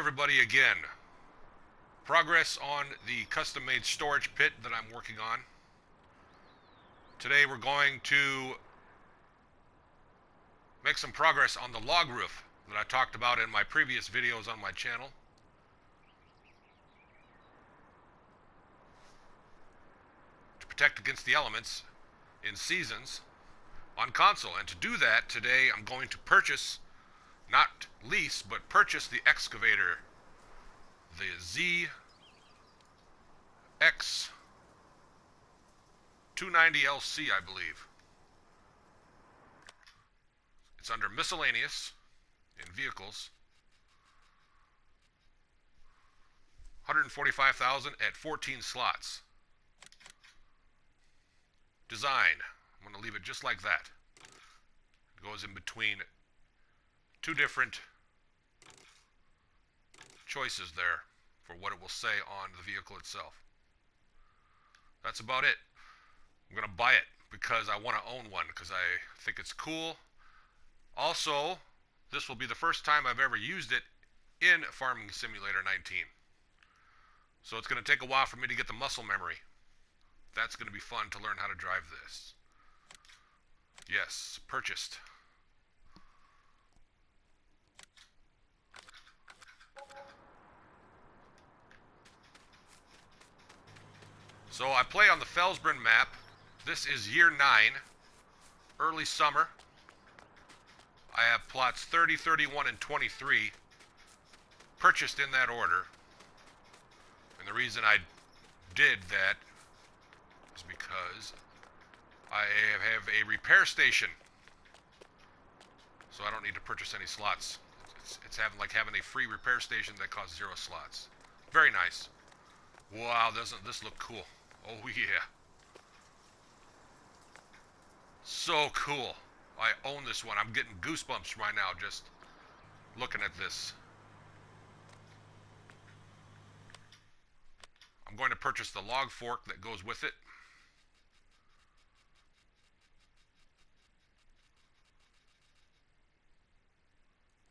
everybody again. Progress on the custom-made storage pit that I'm working on. Today we're going to make some progress on the log roof that I talked about in my previous videos on my channel. To protect against the elements in seasons on console. And to do that, today I'm going to purchase, not lease, but purchase the Excavator. The ZX290LC, I believe. It's under miscellaneous in vehicles. 145,000 at 14 slots. Design. I'm going to leave it just like that. It goes in between two different choices there for what it will say on the vehicle itself. That's about it. I'm going to buy it because I want to own one, because I think it's cool. Also, this will be the first time I've ever used it in Farming Simulator 19. So it's going to take a while for me to get the muscle memory. That's going to be fun to learn how to drive this. Yes, purchased. So I play on the Felsbrunn map. This is year 9, early summer. I have plots 30, 31, and 23 purchased in that order. And the reason I did that is because I have a repair station. So I don't need to purchase any slots. It's like having a free repair station that costs 0 slots. Very nice. Wow, doesn't this look cool? Oh yeah. So cool. I own this one. I'm getting goosebumps right now just looking at this. I'm going to purchase the log fork that goes with it.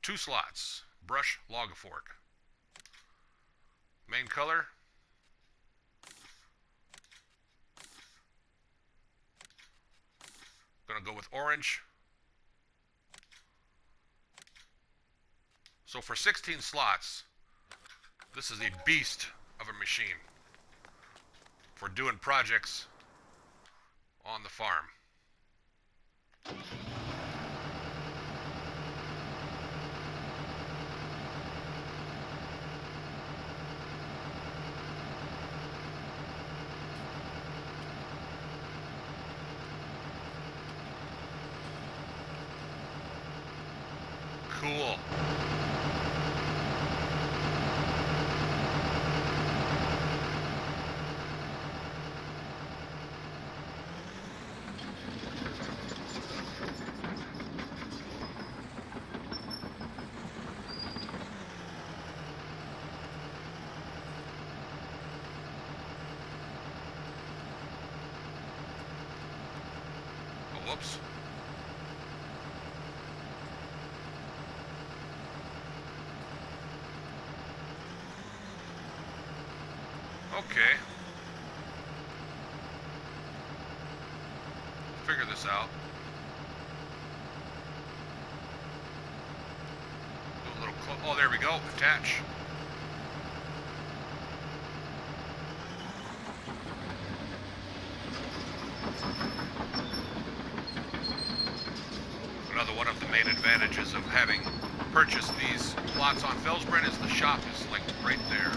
Two slots. Brush log fork. Main color. Gonna go with orange. So for 16 slots, this is a beast of a machine for doing projects on the farm. Cool. Oh, whoops. Okay. Figure this out. Do a little oh, there we go. Attach. Another one of the main advantages of having purchased these plots on Felsbrunn is the shop is like right there.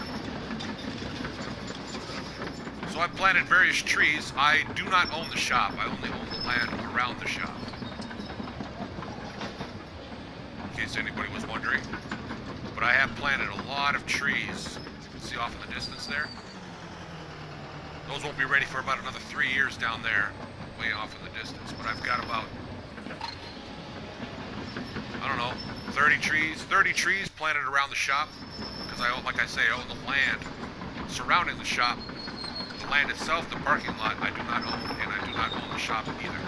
So I planted various trees. I do not own the shop. I only own the land around the shop. In case anybody was wondering. But I have planted a lot of trees. You can see off in the distance there. Those won't be ready for about another 3 years down there, way off in the distance. But I've got about, I don't know, 30 trees planted around the shop. Because I own, like I say, I own the land surrounding the shop. The land itself, the parking lot, I do not own, and I do not own the shop either.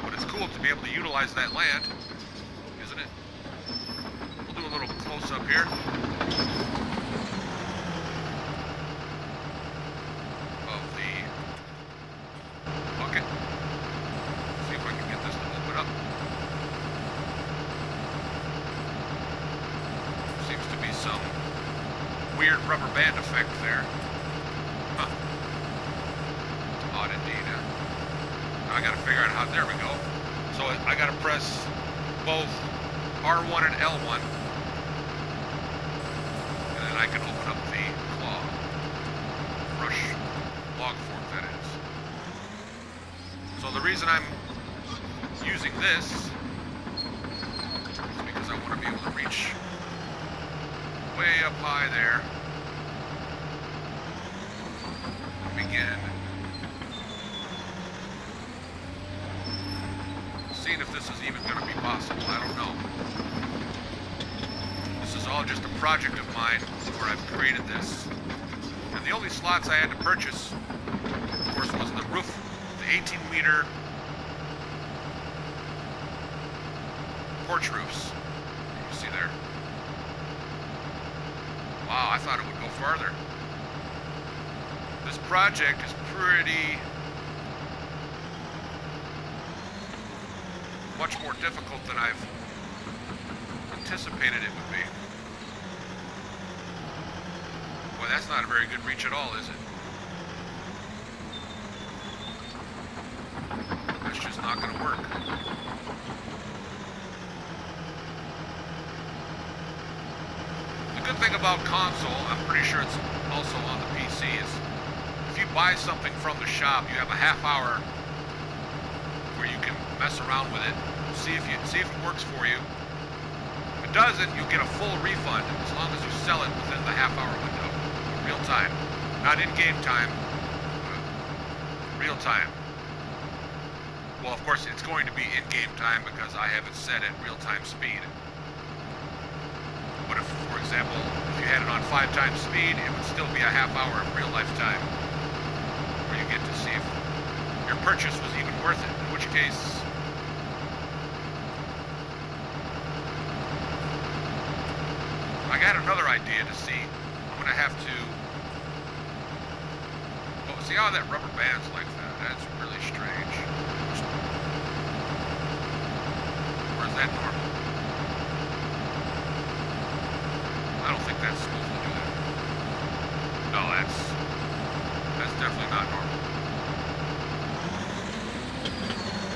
But it's cool to be able to utilize that land, isn't it? We'll do a close up here of the bucket. See if I can get this to open up. Seems to be some weird rubber band effect there. Huh. Odd indeed. Now I gotta figure out how, there we go. So I gotta press both R1 and L1, and then I can open up the claw. Brush log fork, that is. So the reason I'm using this is because I want to be able to reach way up high there. Begin seeing if this is even going to be possible. I don't know. This is all just a project of mine where I've created this. And the only slots I had to purchase, of course, was the roof, the 18-meter porch roofs. You see there? Wow, I thought it would go farther. This project is pretty much more difficult than I've anticipated it would be. Boy, that's not a very good reach at all, is it? That's just not going to work. The good thing about console, I'm pretty sure it's also on the PC, is if you buy something from the shop, you have a half hour where you can mess around with it, see if it works for you. If it doesn't, you'll get a full refund as long as you sell it within the half-hour window, real time, not in-game time, real time. Well, of course, it's going to be in-game time because I have it set at real-time speed. But if, for example, if you had it on 5 times speed, it would still be a half hour of real-life time where you get to see if your purchase was even worth it, in which case I got another idea to see. I'm gonna have to, oh, see how that rubber band's like that? That's really strange. Or is that normal? I don't think that's supposed to do that. No, that's definitely not normal.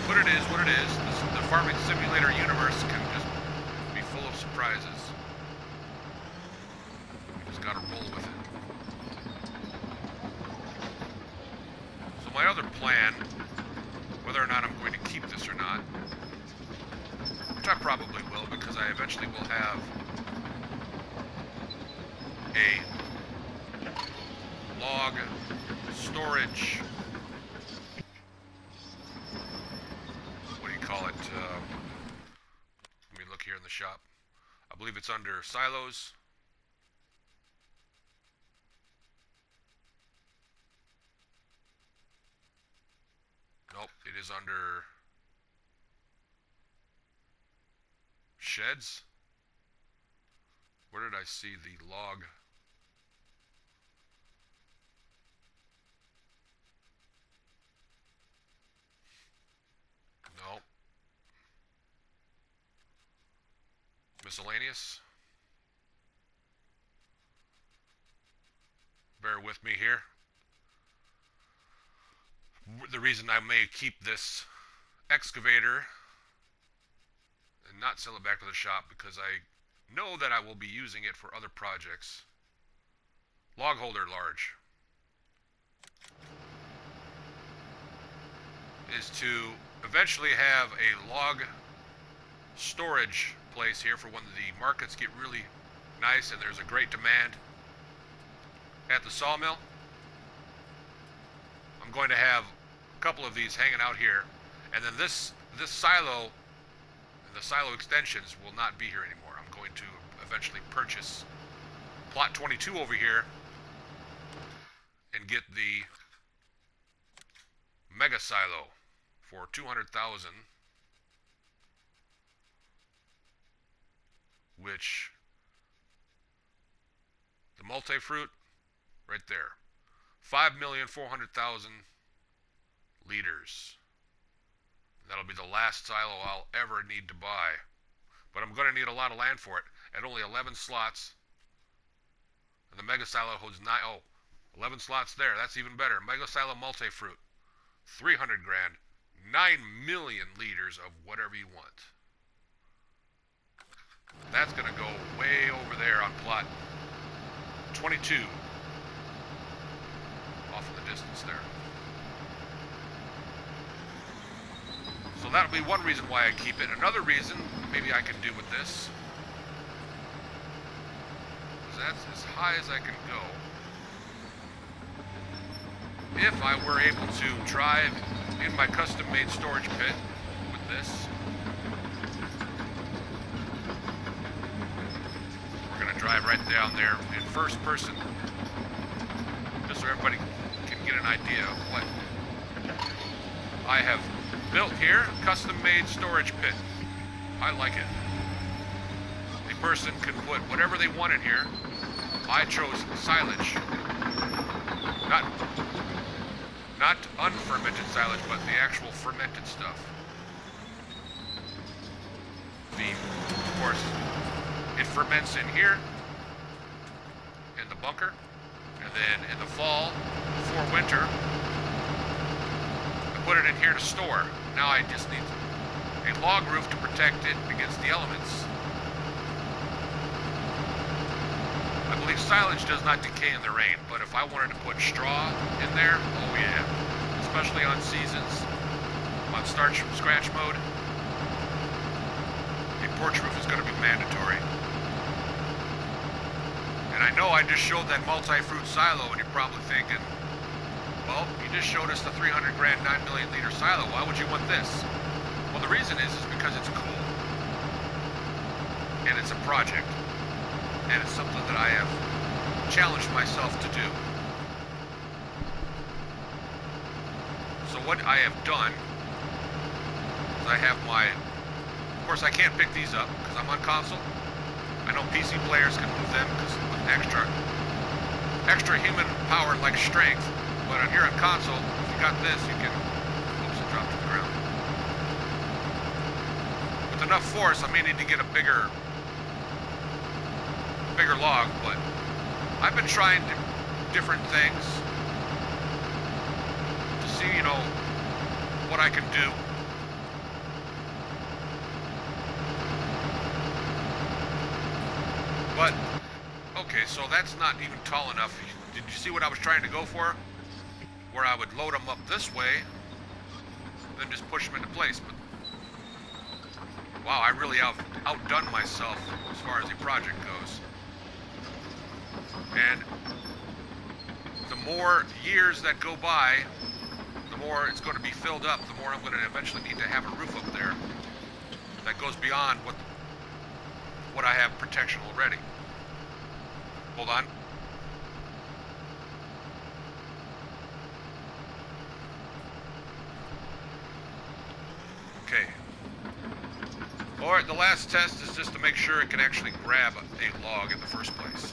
But it is what it is. The farming simulator universe can just be full of surprises. You just gotta roll with it. So my other plan, whether or not I'm going to keep this or not, which I probably will because I eventually will have a log storage, what do you call it, let me look here in the shop. I believe it's under silos. Nope, it is under sheds. Where did I see the log? No. Miscellaneous. Bear with me here. The reason I may keep this excavator and not sell it back to the shop because I know that I will be using it for other projects. Log holder large is to eventually have a log storage place here for when the markets get really nice and there's a great demand at the sawmill. I'm going to have a couple of these hanging out here, and then this silo, the silo extensions will not be here anymore. I'm going to eventually purchase plot 22 over here and get the mega silo for 200,000, which The multi-fruit, right there. 5,400,000 liters. That'll be the last silo I'll ever need to buy. But I'm going to need a lot of land for it. At only 11 slots. And the mega silo holds 11 slots there. That's even better. Mega silo multi-fruit. 300 grand. 9 million liters of whatever you want. That's going to go way over there on plot 22. Off in the distance there. So that'll be one reason why I keep it. Another reason maybe I can do with this is that's as high as I can go. If I were able to drive in my custom-made storage pit with this, we're going to drive right down there in first person, just so everybody can get an idea of what I have built here. Custom-made storage pit. I like it. A person can put whatever they want in here. I chose silage. Not unfermented silage, but the actual fermented stuff. Of course, it ferments in here, in the bunker, and then in the fall, before winter, I put it in here to store. Now I just need a log roof to protect it against the elements. I believe silage does not decay in the rain, but if I wanted to put straw in there, oh yeah. Especially on seasons, on starch from scratch mode, a porch roof is going to be mandatory. And I know I just showed that multi-fruit silo, and you're probably thinking, well, you just showed us the 300 grand, 9 million liter silo. Why would you want this? Well, the reason is because it's cool. And it's a project. And it's something that I have challenged myself to do. So what I have done is I have my... Of course, I can't pick these up because I'm on console. I know PC players can move them because with extra human power like strength. But on here on console, if you got this, you can... Oops, it dropped to the ground. With enough force, I may need to get a bigger log, but I've been trying different things to see, what I can do. But, okay, so that's not even tall enough. Did you see what I was trying to go for? Where I would load them up this way, then just push them into place. But, wow, I really outdone myself as far as the project goes. And the more years that go by, the more it's going to be filled up, the more I'm going to eventually need to have a roof up there that goes beyond what I have protection already. Hold on. Okay. Alright, the last test is just to make sure it can actually grab a log in the first place.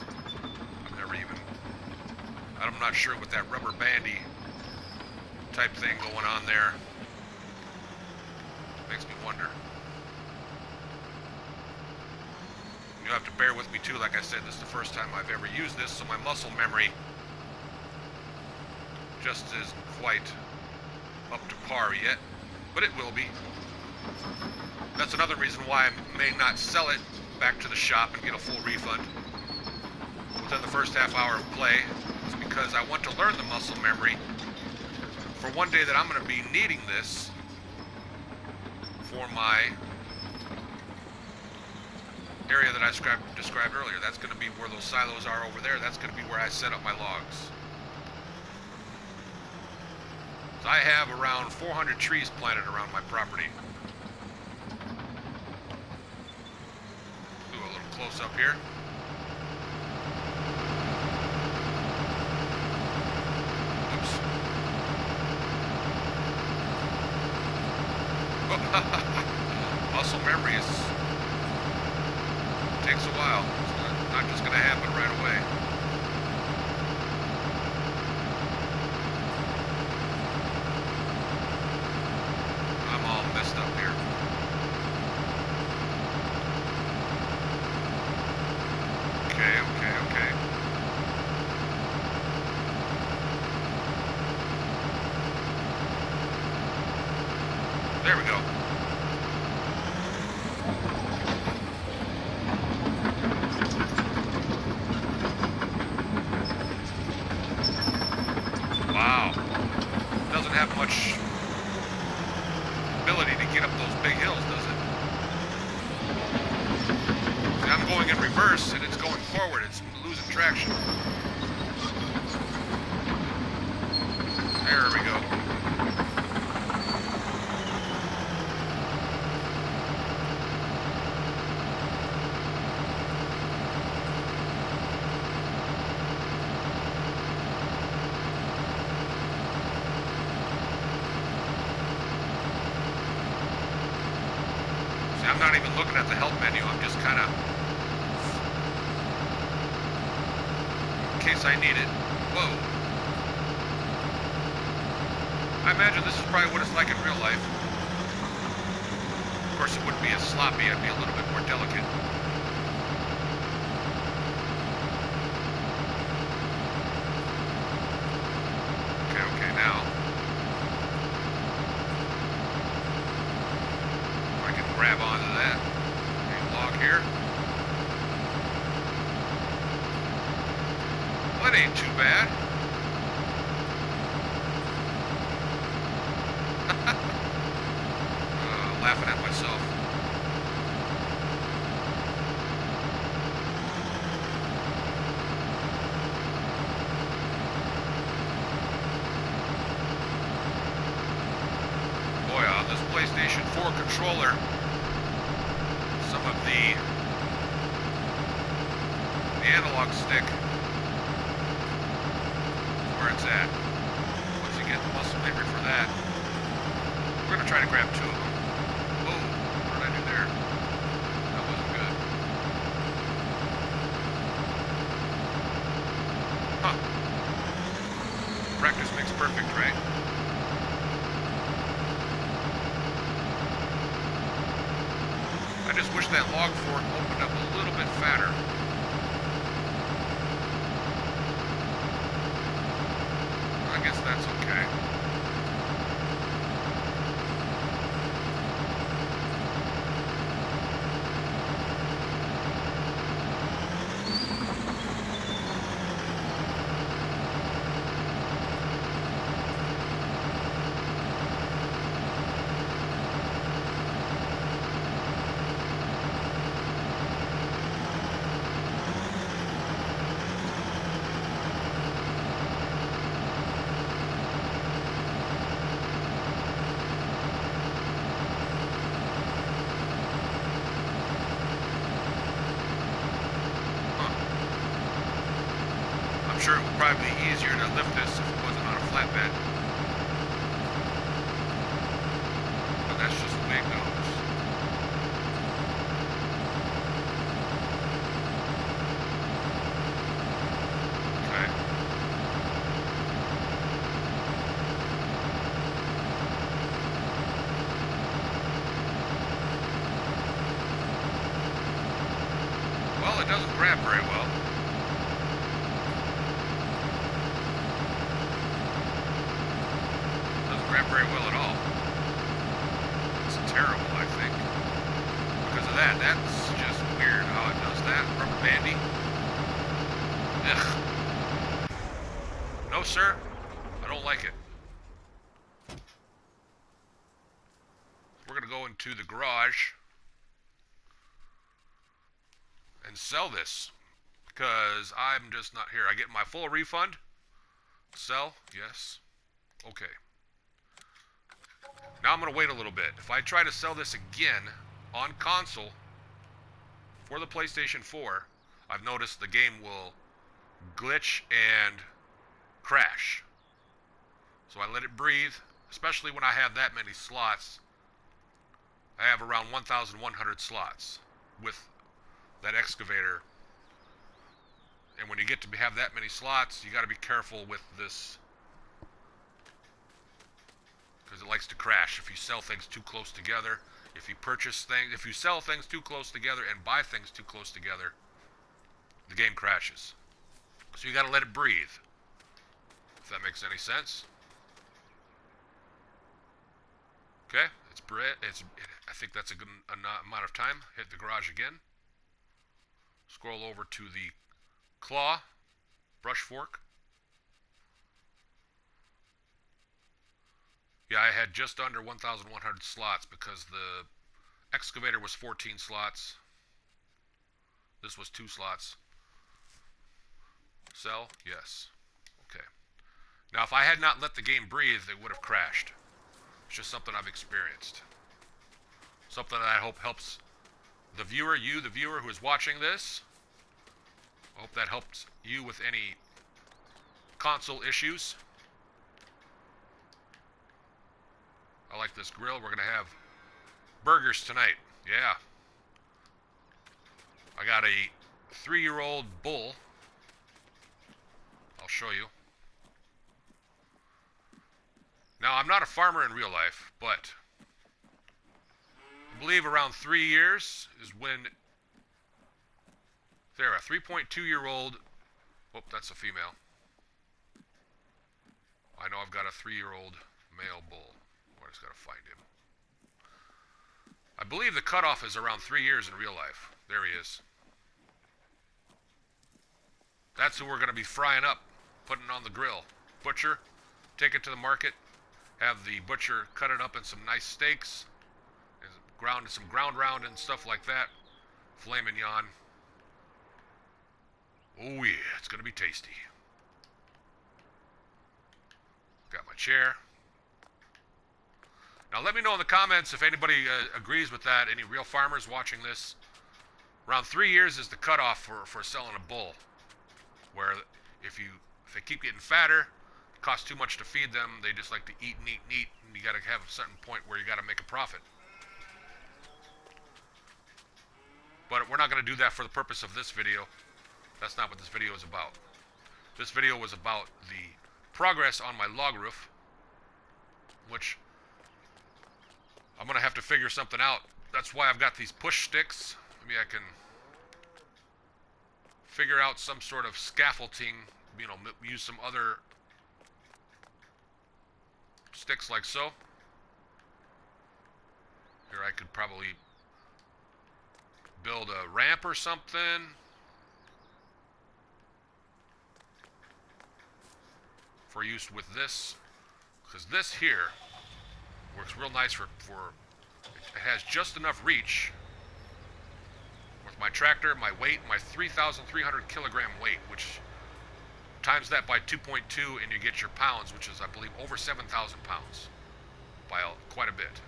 I'm not sure with that rubber bandy type thing going on there. Makes me wonder. You'll have to bear with me too. Like I said, this is the first time I've ever used this, so my muscle memory just isn't quite up to par yet, but it will be. That's another reason why I may not sell it back to the shop and get a full refund within the first half hour of play. Because I want to learn the muscle memory for one day that I'm going to be needing this for my area that I described earlier. That's going to be where those silos are over there. That's going to be where I set up my logs. So I have around 400 trees planted around my property. Do a little close up here. Muscle memory takes a while. It's not just going to happen right away. going in reverse and it's going forward. It's losing traction. There we go. See, I'm not even looking at the help menu. I'm just kind of, in case I need it. Whoa. I imagine this is probably what it's like in real life. Of course, it wouldn't be as sloppy. I'd be a little bit more delicate. Okay, now. If I can grab onto that. Log here. Well, that ain't too bad. Laughing at myself. Boy, on this PlayStation 4 controller, some of the analog stick is where it's at. Once you get the muscle memory for that, we're going to try to grab two of them. Whoa, what did I do there? That wasn't good. Huh. Practice makes perfect, right? I just wish that log fork opened up a little bit fatter. I guess that's okay. Sure, it would probably be easier to lift this if it wasn't on a flatbed. But that's just the way it goes. Okay. Well, it doesn't grab very well. Grab very well at all. It's terrible, I think. Because of that, that's just weird how it does that. Rubber bandy. Ugh. No, sir. I don't like it. We're going to go into the garage and sell this. Because I'm just not here. I get my full refund. Sell. Yes. Okay. Now I'm going to wait a little bit. If I try to sell this again on console for the PlayStation 4, I've noticed the game will glitch and crash. So I let it breathe, especially when I have that many slots. I have around 1,100 slots with that excavator. And when you get to have that many slots, you got to be careful with this, because it likes to crash if you sell things too close together. If you purchase things, if you sell things too close together and buy things too close together, the game crashes. So you got to let it breathe. If that makes any sense. Okay, I think that's a good amount of time. Hit the garage again. Scroll over to the claw brush fork. Yeah, I had just under 1,100 slots because the excavator was 14 slots This was 2 slots. Sell? Yes. Okay. Now, if I had not let the game breathe, it would have crashed. It's just something I've experienced. Something that I hope helps the viewer, you, the viewer who is watching this. I hope that helps you with any console issues. I like this grill. We're going to have burgers tonight. Yeah. I got a 3-year-old bull. I'll show you. Now, I'm not a farmer in real life, but I believe around 3 years is when there, a 3.2-year-old, oh, that's a female. I know I've got a 3-year-old male bull. I just gotta find him. I believe the cutoff is around 3 years in real life. There he is. That's who we're gonna be frying up, putting on the grill. Butcher, take it to the market, have the butcher cut it up in some nice steaks, and some ground round and stuff like that. Filet mignon. Oh yeah, it's gonna be tasty. Got my chair. Now let me know in the comments if anybody agrees with that. Any real farmers watching this? Around 3 years is the cutoff for selling a bull. Where if they keep getting fatter, it costs too much to feed them, they just like to eat and eat and eat, and you gotta have a certain point where you gotta make a profit. But we're not gonna do that for the purpose of this video. That's not what this video is about. This video was about the progress on my log roof, which I'm gonna have to figure something out. That's why I've got these push sticks. Maybe I can figure out some sort of scaffolding, you know, use some other sticks like so. Here I could probably build a ramp or something. For use with this, because this here works real nice for it has just enough reach with my tractor, my weight, my 3,300 kilogram weight, which times that by 2.2 and you get your pounds, which is I believe over 7,000 pounds by quite a bit.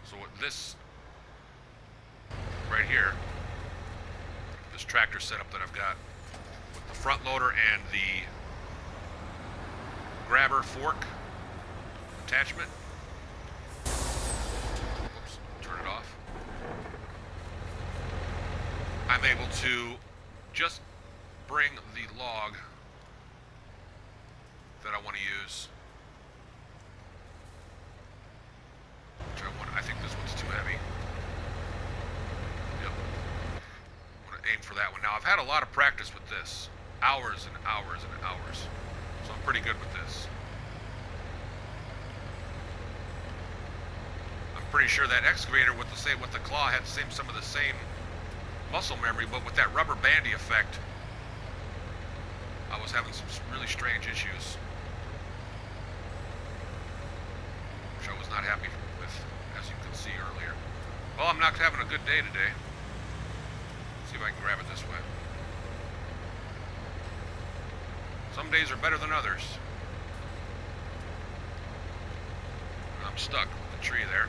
So with this right here, this tractor setup that I've got, the front loader and the grabber fork attachment. Oops, turn it off. I'm able to just bring the log that I want to use. Which I think this one's too heavy. Yep. I want to aim for that one. Now, I've had a lot of practice with this. Hours and hours and hours. So I'm pretty good with this. I'm pretty sure that excavator with the claw had some of the same muscle memory, but with that rubber bandy effect, I was having some really strange issues, which I was not happy with, as you can see earlier. Well, I'm not having a good day today. Let's see if I can grab it this way. Some days are better than others. I'm stuck with the tree there.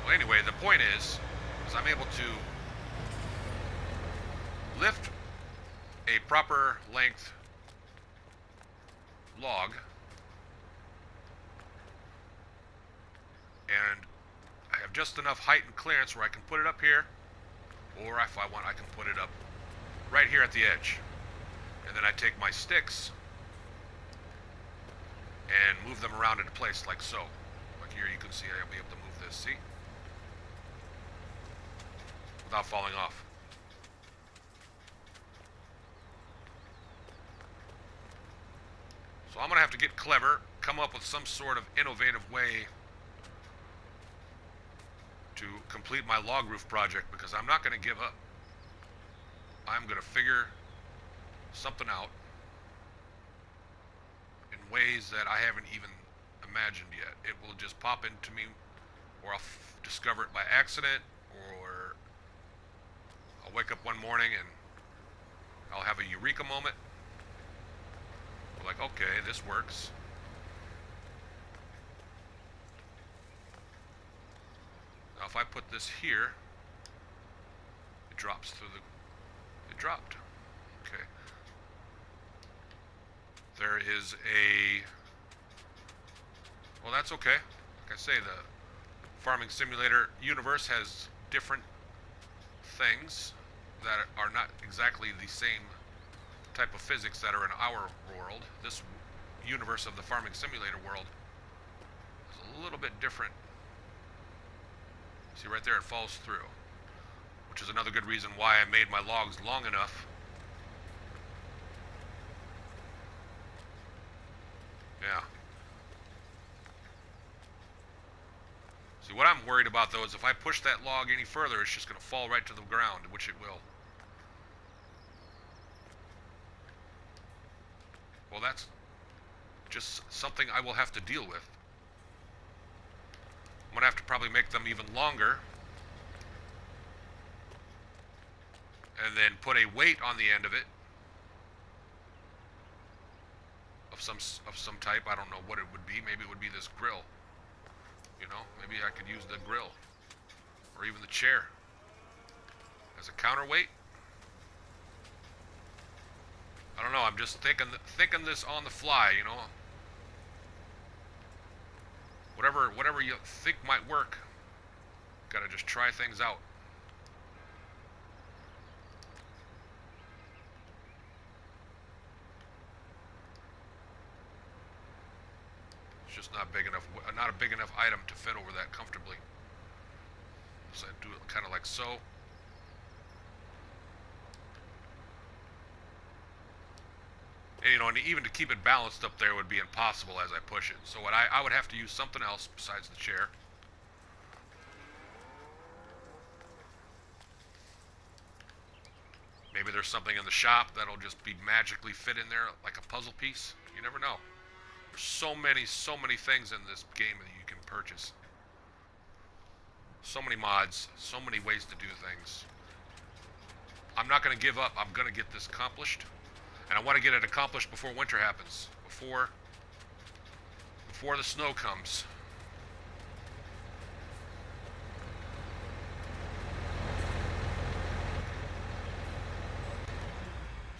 Well, anyway, the point is I'm able to lift a proper length log, and I have just enough height and clearance where I can put it up here, or if I want I can put it up right here at the edge, and then I take my sticks and move them around into place like so. Like here you can see I'll be able to move this, see? Without falling off. So I'm going to have to get clever, come up with some sort of innovative way to complete my log roof project, because I'm not going to give up. I'm going to figure something out in ways that I haven't even imagined yet. It will just pop into me, or I'll discover it by accident, or I'll wake up one morning and I'll have a eureka moment. I'm like, okay, this works. Now if I put this here, it drops through the... It dropped. Okay. There is a... Well, that's okay. Like I say, the farming simulator universe has different things that are not exactly the same type of physics that are in our world. This universe of the farming simulator world is a little bit different. See right there, it falls through, which is another good reason why I made my logs long enough. Yeah. See, what I'm worried about, though, is if I push that log any further, it's just going to fall right to the ground, which it will. Well, that's just something I will have to deal with. I'm going to have to probably make them even longer. And then put a weight on the end of it. Of some type. I don't know what it would be. Maybe it would be this grill. You know, maybe I could use the grill. Or even the chair. As a counterweight. I don't know, I'm just thinking this on the fly, you know. Whatever you think might work. Gotta just try things out. It's just not big enough, not a big enough item to fit over that comfortably. So I do it kind of like so. And, you know, and even to keep it balanced up there would be impossible as I push it. So what I would have to use something else besides the chair. Maybe there's something in the shop that'll just be magically fit in there like a puzzle piece. You never know. There's so many things in this game that you can purchase. So many mods, so many ways to do things. I'm not going to give up. I'm going to get this accomplished. And I want to get it accomplished before winter happens. Before the snow comes.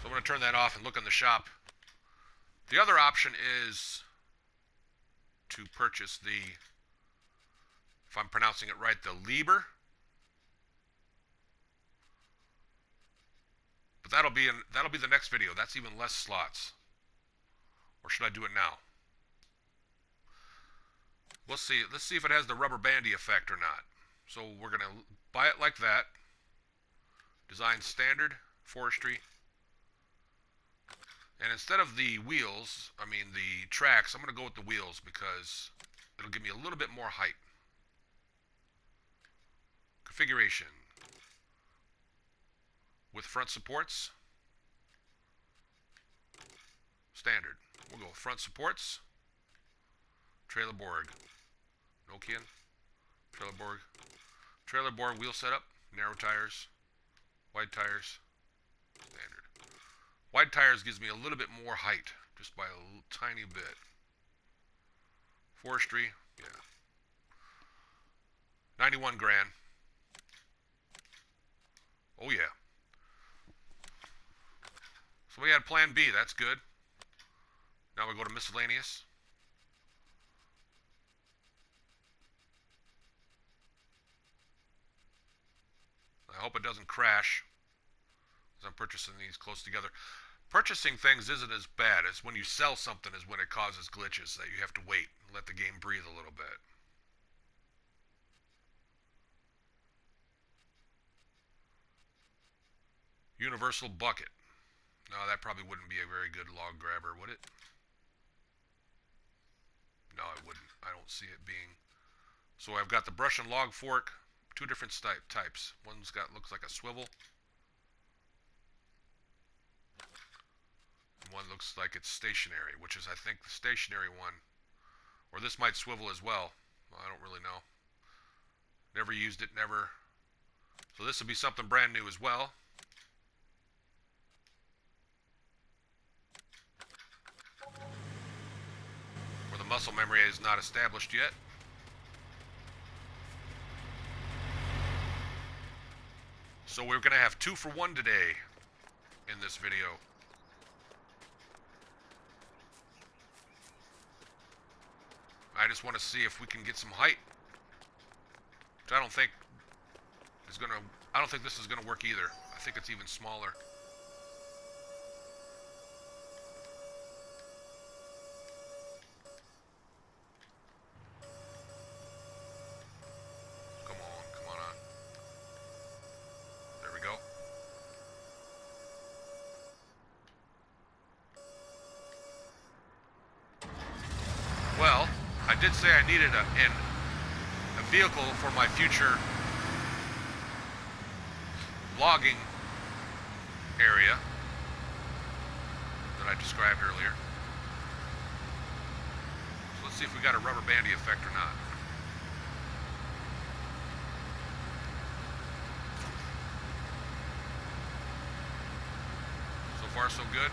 So I'm going to turn that off and look in the shop. The other option is to purchase the, if I'm pronouncing it right, the Liebherr. But that'll be the next video. That's even less slots. Or should I do it now? Let's see. Let's see if it has the rubber bandy effect or not. So we're gonna buy it like that. Design standard forestry. And instead of the wheels, I mean the tracks, I'm gonna go with the wheels because it'll give me a little bit more height. Configuration. With front supports. Standard. We'll go with front supports. Trailer board. Nokian. Trailer board. Trailer board wheel setup. Narrow tires. Wide tires. Standard. Wide tires gives me a little bit more height. Just by a tiny bit. Forestry. Yeah. 91 grand. Oh yeah. So we had plan B, that's good. Now we go to miscellaneous. I hope it doesn't crash as I'm purchasing these close together. Purchasing things isn't as bad as when you sell something is when it causes glitches that you have to wait and let the game breathe a little bit. Universal bucket. No, that probably wouldn't be a very good log grabber, would it? No, it wouldn't. I don't see it being. So I've got the brush and log fork, two different types. One's got looks like a swivel. looks like it's stationary, which is, I think, the stationary one. Or this might swivel as well. I don't really know. Never used it, never. So this will be something brand new as well. Where the muscle memory is not established yet. So we're going to have 2 for 1 today in this video. I just want to see if we can get some height. Which I don't think this is gonna work either. I think it's even smaller. Come on. There we go. Well, I did say I needed a vehicle for my future logging area that I described earlier. So let's see if we got a rubber bandy effect or not. So far so good.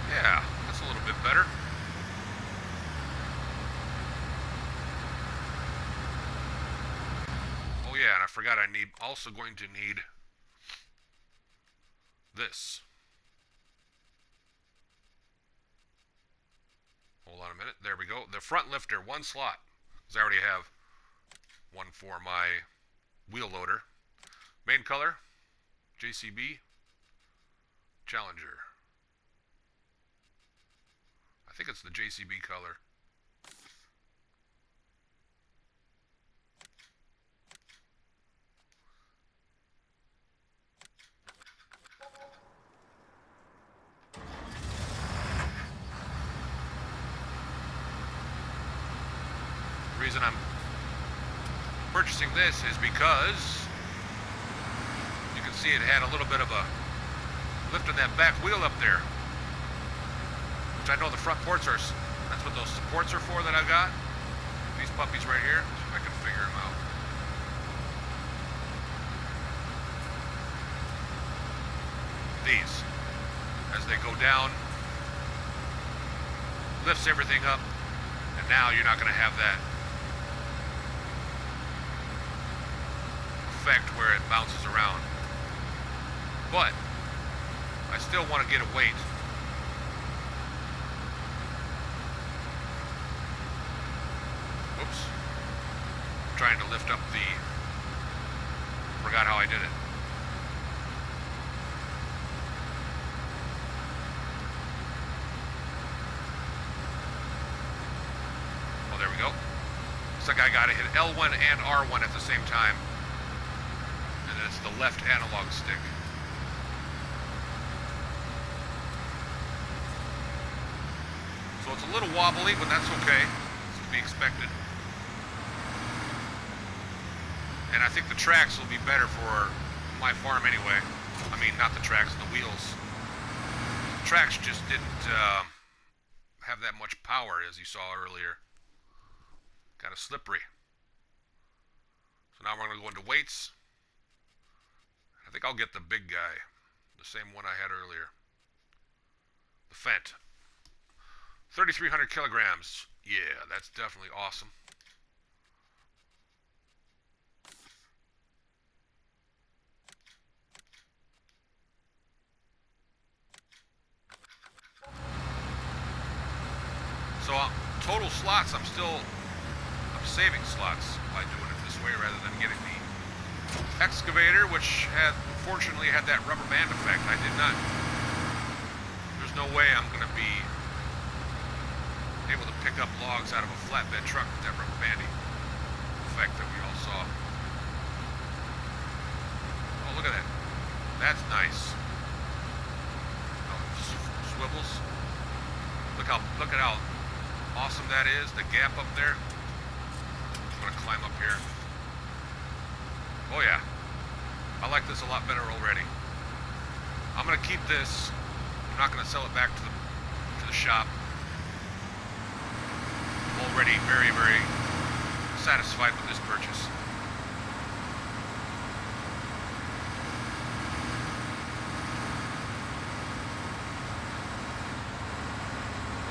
Yeah, that's a little bit better. Oh yeah, and I forgot also going to need this. Hold on a minute. There we go. The front lifter, 1 slot. Because I already have one for my wheel loader. Main color, JCB, Challenger. I think it's the JCB color. The reason I'm purchasing this is because you can see it had a little bit of a lift in that back wheel up there. Which I know the front ports are, that's what those supports are for that I got. These puppies right here. See if I can figure them out. These, as they go down, lifts everything up, and now you're not going to have that effect where it bounces around. But I still want to get a weight. Oops. I'm trying to lift up the... Forgot how I did it. Oh, there we go. Looks like I gotta hit L1 and R1 at the same time. And then it's the left analog stick. So it's a little wobbly, but that's okay. It's to be expected. And I think the tracks will be better for my farm anyway. I mean, not the tracks, the wheels. The tracks just didn't have that much power, as you saw earlier. Kind of slippery. So now we're going to go into weights. I think I'll get the big guy. The same one I had earlier. The Fent. 3,300 kilograms. Yeah, that's definitely awesome. So total slots, I'm saving slots by doing it this way rather than getting the Excavator, which unfortunately had that rubber band effect. I did not. There's no way I'm going to be able to pick up logs out of a flatbed truck with that rubber bandy effect that we all saw. Oh, look at that. That's nice. Oh, swivels. Look at how awesome that is, the gap up there. I'm gonna climb up here. Oh yeah, I like this a lot better already. I'm gonna keep this. I'm not gonna sell it back to the shop. I'm already very, very satisfied with this purchase.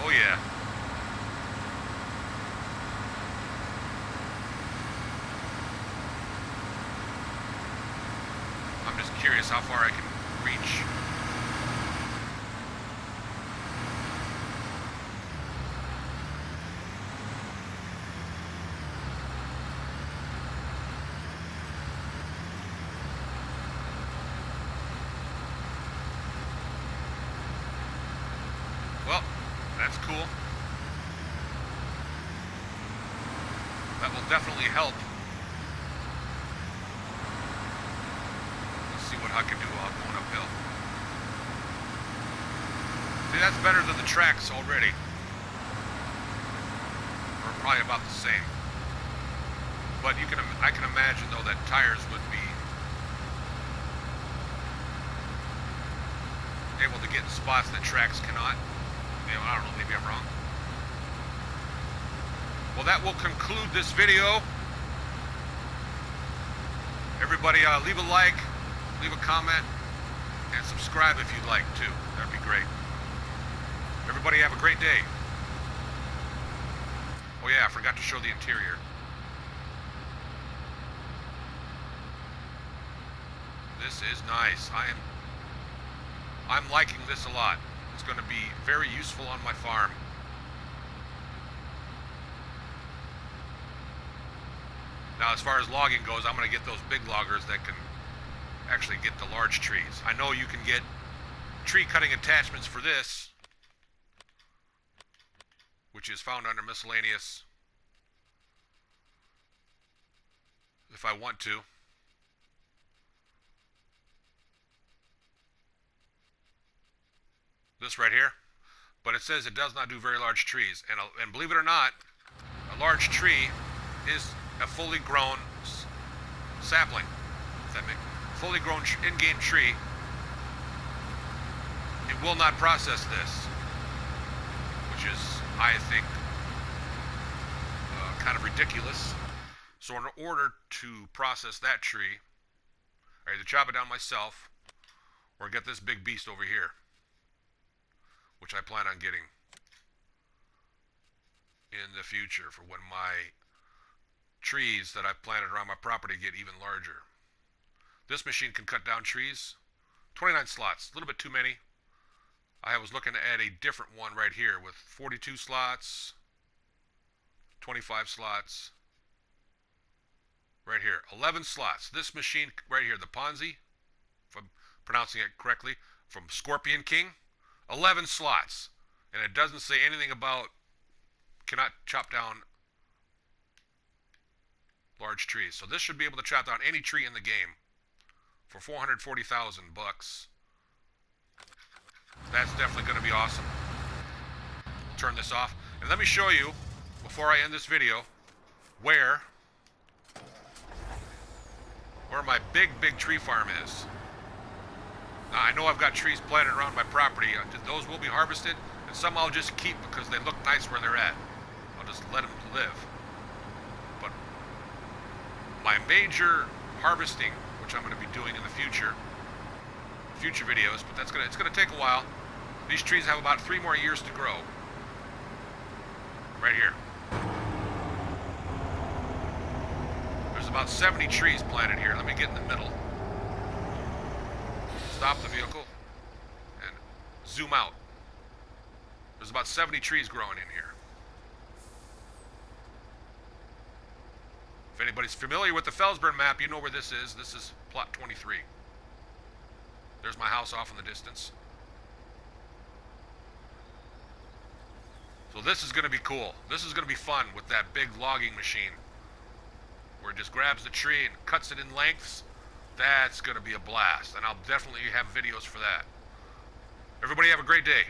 Oh yeah. I'm just curious how far I can reach. Well, that's cool. That will definitely help. Let's see what I can do while I'm going uphill. See, that's better than the tracks already. Or probably about the same. But I can imagine though that tires would be able to get in spots that tracks cannot. You know, I don't know, maybe I'm wrong. Well, that will conclude this video. Everybody, leave a like, leave a comment, and subscribe if you'd like to. That'd be great. Everybody have a great day. Oh yeah, I forgot to show the interior. This is nice. I'm liking this a lot. It's going to be very useful on my farm. Now, as far as logging goes, I'm going to get those big loggers that can actually get the large trees. I know you can get tree cutting attachments for this, which is found under miscellaneous, if I want to. This right here, but it says it does not do very large trees, and believe it or not, a large tree is a fully grown sapling. Fully grown in-game tree. It will not process this, which is, I think, kind of ridiculous. So in order to process that tree, I either chop it down myself or get this big beast over here, which I plan on getting in the future for when my trees that I've planted around my property get even larger. This machine can cut down trees. 29 slots, a little bit too many. I was looking at a different one right here with 42 slots, 25 slots. Right here, 11 slots. This machine right here, the Ponzi, if I'm pronouncing it correctly, from Scorpion King, 11 slots. And it doesn't say anything about cannot chop down large trees. So this should be able to chop down any tree in the game for 440,000 bucks. That's definitely going to be awesome. Turn this off. And let me show you, before I end this video, where my big tree farm is. Now, I know I've got trees planted around my property. Those will be harvested, and some I'll just keep because they look nice where they're at. I'll just let them live. But my major harvesting, which I'm going to be doing in the future videos, but it's going to take a while. These trees have about 3 more years to grow. Right here. There's about 70 trees planted here. Let me get in the middle. Stop the vehicle and zoom out. There's about 70 trees growing in here. If anybody's familiar with the Felsbrunn map, you know where this is. This is plot 23. There's my house off in the distance. So this is going to be cool. This is going to be fun with that big logging machine, where it just grabs the tree and cuts it in lengths. That's going to be a blast, and I'll definitely have videos for that. Everybody have a great day.